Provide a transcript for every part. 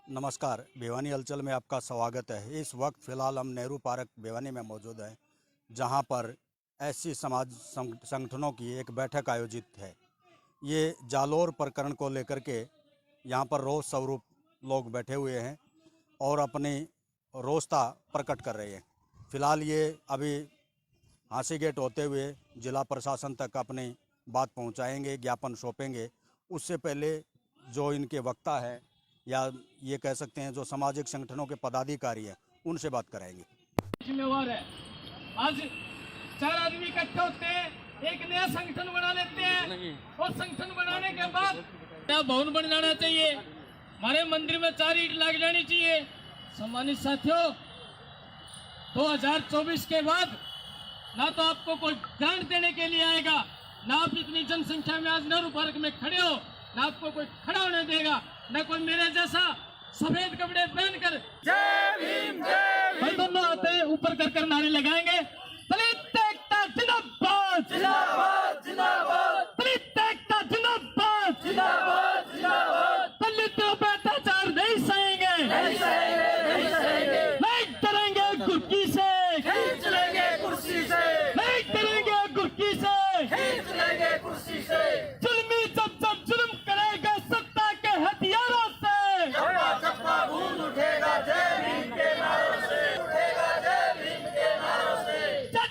नमस्कार, भिवानी हलचल में आपका स्वागत है। इस वक्त फ़िलहाल हम नेहरू पार्क भिवानी में मौजूद हैं, जहां पर ऐसी समाज संगठनों की एक बैठक आयोजित है। ये जालोर प्रकरण को लेकर के यहां पर रोष स्वरूप लोग बैठे हुए हैं और अपनी रोषता प्रकट कर रहे हैं। फ़िलहाल ये अभी हांसी गेट होते हुए जिला प्रशासन तक अपनी बात पहुंचाएंगे, ज्ञापन सौंपेंगे। उससे पहले जो इनके वक्ता है या ये कह सकते हैं जो सामाजिक संगठनों के पदाधिकारी हैं, उनसे बात कराएंगे। जिम्मेवार है। आज 4 आदमी इकट्ठे होते हैं, एक नया संगठन बना लेते हैं और संगठन बनाने के बाद नया भवन बन जाना चाहिए। हमारे मंदिर में 4 ईंट लग जानी चाहिए। सम्मानित साथियों, 2024 के बाद ना तो आपको कोई ग्रांट देने के लिए आएगा, ना आप इतनी जनसंख्या में आज नेहरू पार्क में खड़े हो, ना आपको कोई खड़ा होने देगा, ना कोई मेरे जैसा सफेद कपड़े पहनकर जय भीम भाई दोनों हाथ ऊपर कर नारे लगाएंगे। दलित एकता जिंदाबाद जिंदाबाद जिंदाबाद, दलित एकता जिंदाबाद जिंदाबाद जिंदाबाद, दलितों पर अत्याचार नहीं सहेंगे नहीं सहेंगे नहीं सहेंगे, नहीं करेंगे कुर्सी से खींच लेंगे कुर्सी से, नहीं करेंगे कुर्सी से खींच लेंगे कुर्सी से। जुल्मी जब जुल्म करेगा सत्ता के हथियारों से, चप्पा भून उठेगा जय भीम के नारों से, उठेगा जय भीम के नारों से। जय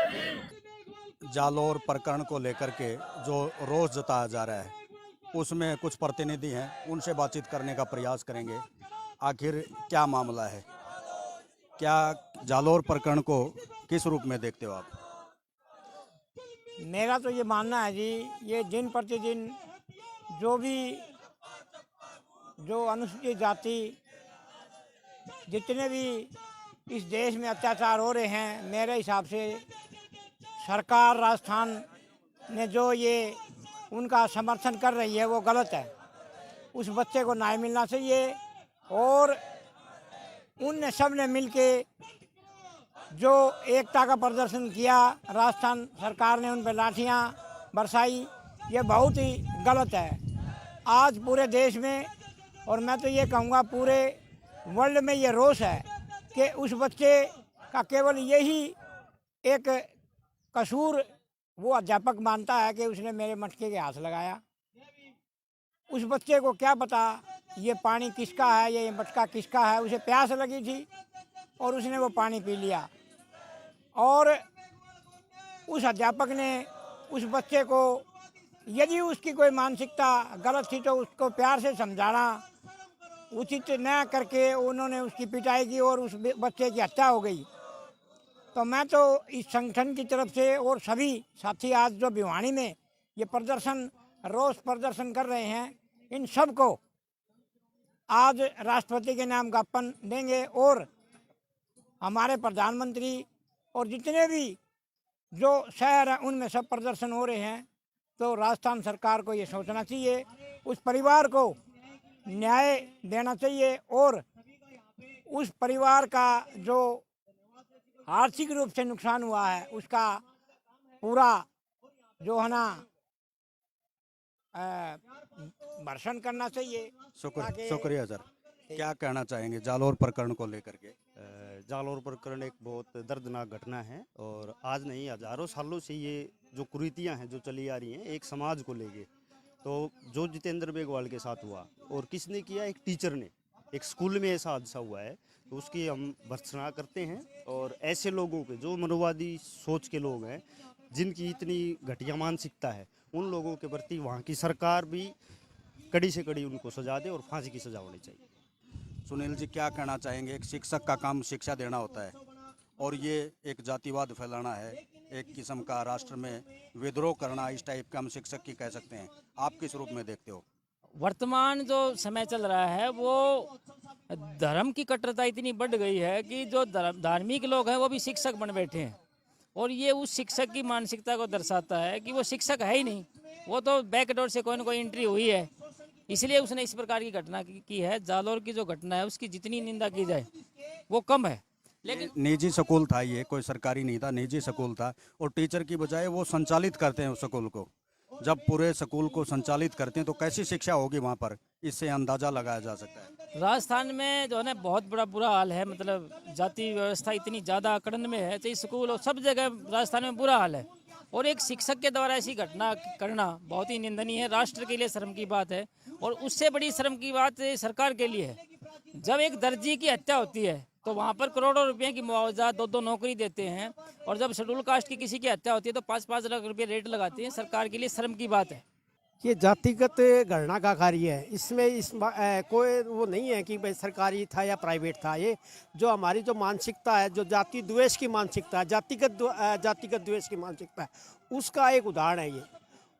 भीम। जालोर प्रकरण को लेकर के जो रोष जताया जा रहा है, उसमें कुछ प्रतिनिधि हैं, उनसे बातचीत करने का प्रयास करेंगे। आखिर क्या मामला है, क्या जालोर प्रकरण को किस रूप में देखते हो आप? मेरा तो ये मानना है जी, ये दिन प्रतिदिन जो अनुसूचित जाति जितने भी इस देश में अत्याचार हो रहे हैं, मेरे हिसाब से सरकार राजस्थान ने जो ये उनका समर्थन कर रही है वो गलत है। उस बच्चे को न्याय मिलना चाहिए और उन सब ने मिलके जो एकता का प्रदर्शन किया, राजस्थान सरकार ने उन पर लाठियाँ बरसाई, ये बहुत ही गलत है। आज पूरे देश में और मैं तो ये कहूँगा पूरे वर्ल्ड में ये रोष है कि उस बच्चे का केवल यही एक कसूर वो अध्यापक मानता है कि उसने मेरे मटके के हाथ लगाया। उस बच्चे को क्या पता ये पानी किसका है, ये मटका किसका है। उसे प्यास लगी थी और उसने वो पानी पी लिया और उस अध्यापक ने उस बच्चे को, यदि उसकी कोई मानसिकता गलत थी तो उसको प्यार से समझाना उचित न करके उन्होंने उसकी पिटाई की और उस बच्चे की हत्या हो गई। तो मैं तो इस संगठन की तरफ से और सभी साथी आज जो भिवानी में ये प्रदर्शन रोष प्रदर्शन कर रहे हैं, इन सब को आज राष्ट्रपति के नाम ज्ञापन देंगे और हमारे प्रधानमंत्री और जितने भी जो शहर हैं उनमें सब प्रदर्शन हो रहे हैं। तो राजस्थान सरकार को ये सोचना चाहिए, उस परिवार को न्याय देना चाहिए और उस परिवार का जो आर्थिक रूप से नुकसान हुआ है उसका पूरा जो है ना भर्षण करना चाहिए। शुक्रिया सर। क्या कहना चाहेंगे जालोर प्रकरण को लेकर के? जालोर प्रकरण एक बहुत दर्दनाक घटना है और आज नहीं हजारों सालों से ये जो कुरीतियां हैं जो चली आ रही हैं एक समाज को लेके। तो जो जितेंद्र बेगवाल के साथ हुआ और किसने किया, एक टीचर ने, एक स्कूल में ऐसा हादसा हुआ है, तो उसकी हम भर्त्सना करते हैं। और ऐसे लोगों पे जो मनोवादी सोच के लोग हैं, जिनकी इतनी घटिया मानसिकता है, उन लोगों के प्रति वहाँ की सरकार भी कड़ी से कड़ी उनको सजा दे और फांसी की सजा होनी चाहिए। सुनील जी, क्या कहना चाहेंगे? एक शिक्षक का काम शिक्षा देना होता है और ये एक जातिवाद फैलाना है, एक किस्म का राष्ट्र में विद्रोह करना, इस टाइप का हम शिक्षक की कह सकते हैं। आप किस रूप में देखते हो? वर्तमान जो समय चल रहा है वो धर्म की कट्टरता इतनी बढ़ गई है कि जो धार्मिक लोग हैं वो भी शिक्षक बन बैठे हैं और ये उस शिक्षक की मानसिकता को दर्शाता है कि वो शिक्षक है ही नहीं, वो तो बैकडोर से कोई ना कोई एंट्री हुई है, इसलिए उसने इस प्रकार की घटना की है। जालोर की जो घटना है उसकी जितनी निंदा की जाए वो कम है। लेकिन निजी स्कूल था, ये कोई सरकारी नहीं था, निजी स्कूल था और टीचर की बजाय वो संचालित करते हैं उस स्कूल को। जब पूरे स्कूल को संचालित करते हैं तो कैसी शिक्षा होगी वहाँ पर, इससे अंदाजा लगाया जा सकता है। राजस्थान में जो है ना बहुत बड़ा बुरा हाल है, मतलब जाति व्यवस्था इतनी ज़्यादा अकड़न में है, तो स्कूल और सब जगह राजस्थान में बुरा हाल है। और एक शिक्षक के द्वारा ऐसी घटना करना बहुत ही निंदनीय है, राष्ट्र के लिए शर्म की बात है। और उससे बड़ी शर्म की बात सरकार के लिए है। जब एक दर्जी की हत्या होती है तो वहाँ पर करोड़ों रुपए की मुआवजा, 2-2 नौकरी देते हैं, और जब शेड्यूल कास्ट की किसी की हत्या होती है तो 5-5 लाख रुपए रेट लगाते हैं। सरकार के लिए शर्म की बात है। ये जातिगत गणना का कार्य है। इसमें कोई वो नहीं है कि भाई सरकारी था या प्राइवेट था। ये जो हमारी जो मानसिकता है, जो जाति द्वेष की मानसिकता है, जातिगत द्वेष की मानसिकता है, उसका एक उदाहरण है ये।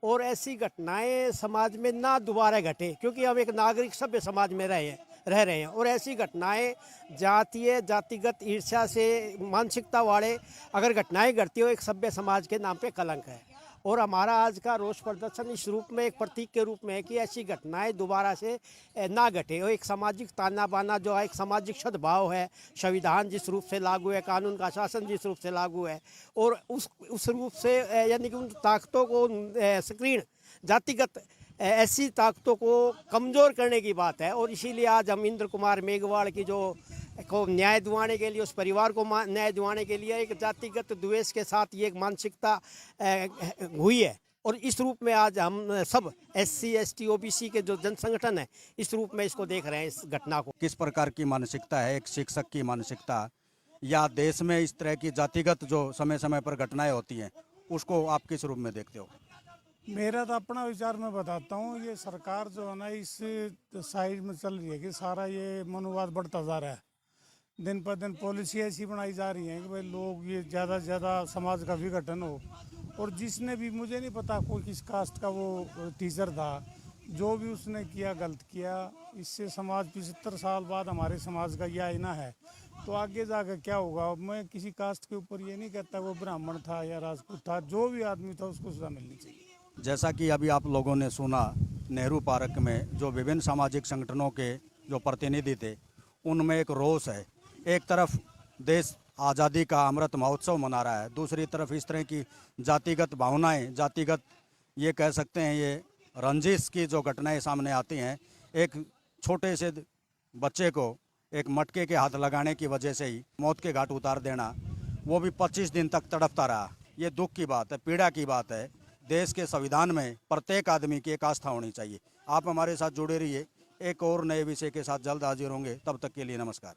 और ऐसी घटनाएं समाज में ना दोबारा घटे, क्योंकि हम एक नागरिक सभ्य समाज में रह रहे हैं। और ऐसी घटनाएं जातिगत ईर्ष्या से मानसिकता वाले अगर घटनाएं घटती हो, एक सभ्य समाज के नाम पे कलंक है। और हमारा आज का रोष प्रदर्शन इस रूप में, एक प्रतीक के रूप में है कि ऐसी घटनाएं दोबारा से ना घटे। और एक सामाजिक ताना बाना जो है, एक सामाजिक सद्भाव है, संविधान जिस रूप से लागू है, कानून का शासन जिस रूप से लागू है, और उस रूप से यानी कि उन ताकतों को सक्रिय जातिगत ऐसी ताकतों को कमज़ोर करने की बात है। और इसीलिए आज हम इंद्र कुमार मेघवाल की जो को न्याय दिवाने के लिए, उस परिवार को न्याय दिवाने के लिए एक जातिगत द्वेष के साथ ये एक मानसिकता हुई है। और इस रूप में आज हम सब SC ST OBC के जो जन संगठन है, इस रूप में इसको देख रहे हैं, इस घटना को। किस प्रकार की मानसिकता है एक शिक्षक की मानसिकता, या देश में इस तरह की जातिगत जो समय समय पर घटनाएं होती हैं, उसको आप किस रूप में देखते हो? मेरा तो अपना विचार मैं बताता हूँ। ये सरकार जो है ना, इस साइड में चल रही है कि सारा ये मनोवाद बढ़ता जा रहा है। दिन पर दिन पॉलिसी ऐसी बनाई जा रही है कि भाई लोग ये ज़्यादा से ज़्यादा समाज का विघटन हो। और जिसने भी, मुझे नहीं पता कोई किस कास्ट का वो टीचर था, जो भी उसने किया गलत किया। इससे समाज 75 साल बाद हमारे समाज का यह आईना है, तो आगे जाकर क्या होगा। मैं किसी कास्ट के ऊपर ये नहीं कहता वो ब्राह्मण था या राजपूत था, जो भी आदमी था उसको सजा मिलनी चाहिए। जैसा कि अभी आप लोगों ने सुना, नेहरू पार्क में जो विभिन्न सामाजिक संगठनों के जो प्रतिनिधि थे, उनमें एक रोष है। एक तरफ देश आज़ादी का अमृत महोत्सव मना रहा है, दूसरी तरफ इस तरह की जातिगत भावनाएं, जातिगत ये कह सकते हैं, ये रंजिश की जो घटनाएं सामने आती हैं। एक छोटे से बच्चे को एक मटके के हाथ लगाने की वजह से ही मौत के घाट उतार देना, वो भी 25 दिन तक तड़पता रहा। ये दुख की बात है, पीड़ा की बात है। देश के संविधान में प्रत्येक आदमी की एक आस्था होनी चाहिए। आप हमारे साथ जुड़े रहिए, एक और नए विषय के साथ जल्द हाजिर होंगे। तब तक के लिए नमस्कार।